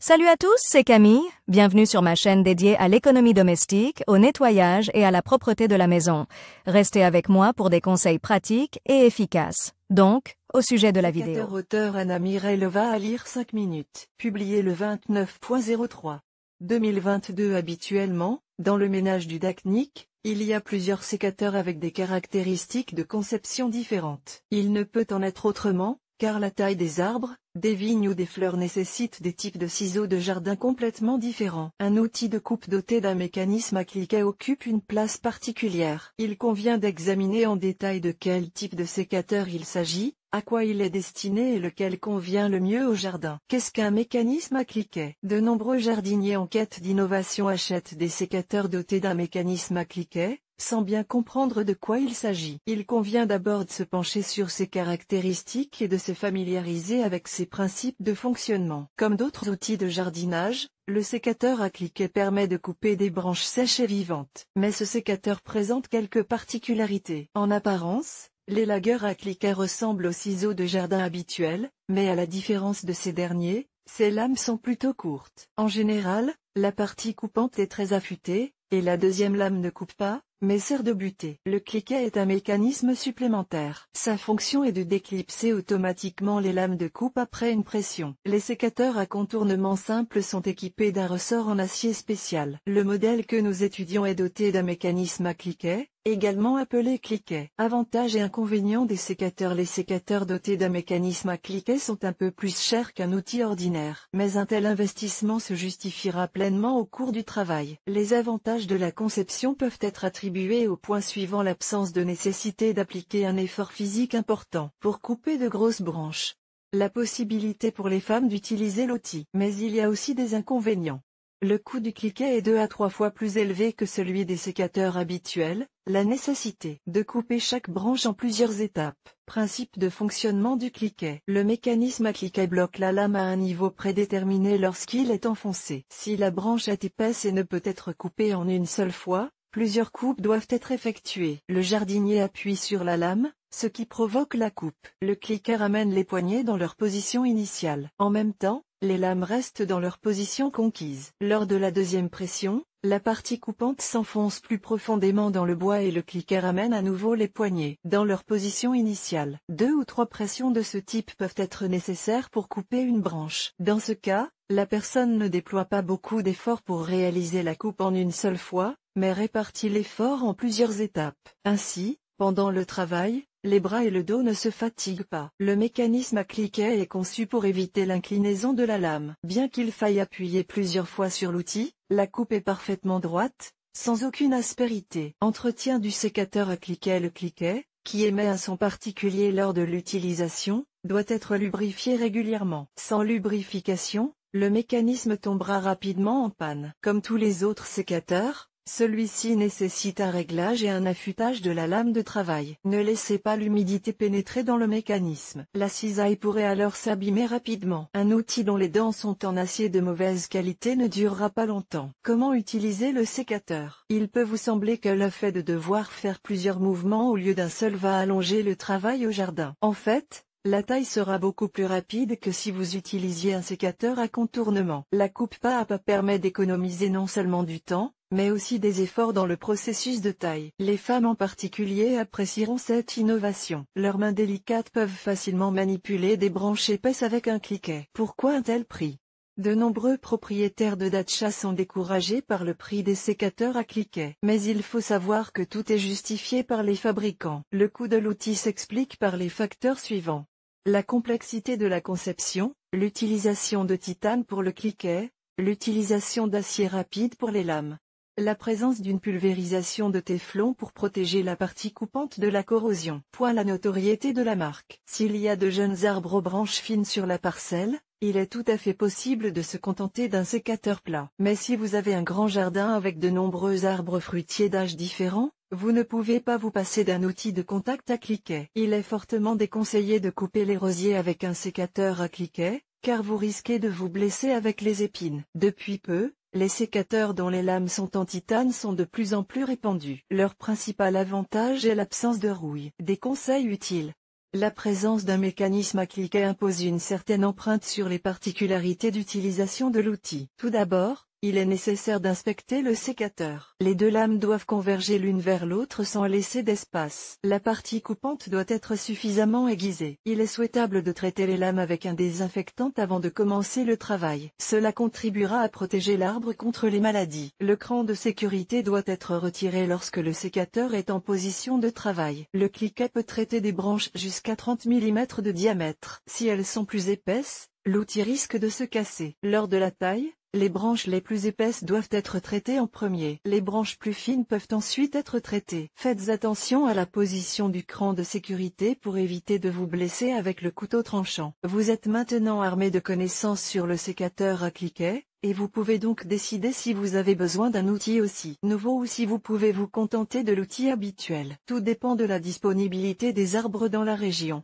Salut à tous, c'est Camille. Bienvenue sur ma chaîne dédiée à l'économie domestique, au nettoyage et à la propreté de la maison. Restez avec moi pour des conseils pratiques et efficaces. Donc, au sujet de la vidéo. Auteur Anna Mirailova à lire 5 minutes. Publié le 29.03 2022. Habituellement, dans le ménage du Dacnic, il y a plusieurs sécateurs avec des caractéristiques de conception différentes. Il ne peut en être autrement, car la taille des arbres, des vignes ou des fleurs nécessite des types de ciseaux de jardin complètement différents. Un outil de coupe doté d'un mécanisme à cliquet occupe une place particulière. Il convient d'examiner en détail de quel type de sécateur il s'agit, à quoi il est destiné et lequel convient le mieux au jardin. Qu'est-ce qu'un mécanisme à cliquet? De nombreux jardiniers en quête d'innovation achètent des sécateurs dotés d'un mécanisme à cliquet, sans bien comprendre de quoi il s'agit. Il convient d'abord de se pencher sur ses caractéristiques et de se familiariser avec ses principes de fonctionnement. Comme d'autres outils de jardinage, le sécateur à cliquet permet de couper des branches sèches et vivantes. Mais ce sécateur présente quelques particularités. En apparence, l'élagueur à cliquet ressemble aux ciseaux de jardin habituels, mais à la différence de ces derniers, ses lames sont plutôt courtes. En général, la partie coupante est très affûtée, et la deuxième lame ne coupe pas, mais sert de butée. Le cliquet est un mécanisme supplémentaire. Sa fonction est de déclipser automatiquement les lames de coupe après une pression. Les sécateurs à contournement simple sont équipés d'un ressort en acier spécial. Le modèle que nous étudions est doté d'un mécanisme à cliquet, également appelé cliquet. Avantages et inconvénients des sécateurs. Les sécateurs dotés d'un mécanisme à cliquet sont un peu plus chers qu'un outil ordinaire. Mais un tel investissement se justifiera pleinement au cours du travail. Les avantages de la conception peuvent être attribués au point suivant: l'absence de nécessité d'appliquer un effort physique important pour couper de grosses branches. La possibilité pour les femmes d'utiliser l'outil. Mais il y a aussi des inconvénients. Le coût du cliquet est 2 à 3 fois plus élevé que celui des sécateurs habituels, la nécessité de couper chaque branche en plusieurs étapes. Principe de fonctionnement du cliquet. Le mécanisme à cliquet bloque la lame à un niveau prédéterminé lorsqu'il est enfoncé. Si la branche est épaisse et ne peut être coupée en une seule fois, plusieurs coupes doivent être effectuées. Le jardinier appuie sur la lame, ce qui provoque la coupe. Le cliquet ramène les poignets dans leur position initiale. En même temps, les lames restent dans leur position conquise. Lors de la deuxième pression, la partie coupante s'enfonce plus profondément dans le bois et le cliquet ramène à nouveau les poignets dans leur position initiale. 2 ou 3 pressions de ce type peuvent être nécessaires pour couper une branche. Dans ce cas, la personne ne déploie pas beaucoup d'efforts pour réaliser la coupe en une seule fois, mais répartit l'effort en plusieurs étapes. Ainsi, pendant le travail, les bras et le dos ne se fatiguent pas. Le mécanisme à cliquet est conçu pour éviter l'inclinaison de la lame. Bien qu'il faille appuyer plusieurs fois sur l'outil, la coupe est parfaitement droite, sans aucune aspérité. Entretien du sécateur à cliquet. Le cliquet, qui émet un son particulier lors de l'utilisation, doit être lubrifié régulièrement. Sans lubrification, le mécanisme tombera rapidement en panne. Comme tous les autres sécateurs, celui-ci nécessite un réglage et un affûtage de la lame de travail. Ne laissez pas l'humidité pénétrer dans le mécanisme. La cisaille pourrait alors s'abîmer rapidement. Un outil dont les dents sont en acier de mauvaise qualité ne durera pas longtemps. Comment utiliser le sécateur? Il peut vous sembler que le fait de devoir faire plusieurs mouvements au lieu d'un seul va allonger le travail au jardin. En fait, la taille sera beaucoup plus rapide que si vous utilisiez un sécateur à contournement. La coupe pas à pas permet d'économiser non seulement du temps, mais aussi des efforts dans le processus de taille. Les femmes en particulier apprécieront cette innovation. Leurs mains délicates peuvent facilement manipuler des branches épaisses avec un cliquet. Pourquoi un tel prix? De nombreux propriétaires de Dacia sont découragés par le prix des sécateurs à cliquet. Mais il faut savoir que tout est justifié par les fabricants. Le coût de l'outil s'explique par les facteurs suivants. La complexité de la conception, l'utilisation de titane pour le cliquet, l'utilisation d'acier rapide pour les lames. La présence d'une pulvérisation de téflon pour protéger la partie coupante de la corrosion. La notoriété de la marque. S'il y a de jeunes arbres aux branches fines sur la parcelle, il est tout à fait possible de se contenter d'un sécateur plat. Mais si vous avez un grand jardin avec de nombreux arbres fruitiers d'âge différents, vous ne pouvez pas vous passer d'un outil de contact à cliquet. Il est fortement déconseillé de couper les rosiers avec un sécateur à cliquet, car vous risquez de vous blesser avec les épines. Depuis peu, les sécateurs dont les lames sont en titane sont de plus en plus répandus. Leur principal avantage est l'absence de rouille. Des conseils utiles. La présence d'un mécanisme à cliquet impose une certaine empreinte sur les particularités d'utilisation de l'outil. Tout d'abord, il est nécessaire d'inspecter le sécateur. Les deux lames doivent converger l'une vers l'autre sans laisser d'espace. La partie coupante doit être suffisamment aiguisée. Il est souhaitable de traiter les lames avec un désinfectant avant de commencer le travail. Cela contribuera à protéger l'arbre contre les maladies. Le cran de sécurité doit être retiré lorsque le sécateur est en position de travail. Le cliquet peut traiter des branches jusqu'à 30 mm de diamètre. Si elles sont plus épaisses, l'outil risque de se casser. Lors de la taille, les branches les plus épaisses doivent être traitées en premier. Les branches plus fines peuvent ensuite être traitées. Faites attention à la position du cran de sécurité pour éviter de vous blesser avec le couteau tranchant. Vous êtes maintenant armé de connaissances sur le sécateur à cliquet, et vous pouvez donc décider si vous avez besoin d'un outil aussi nouveau ou si vous pouvez vous contenter de l'outil habituel. Tout dépend de la disponibilité des arbres dans la région.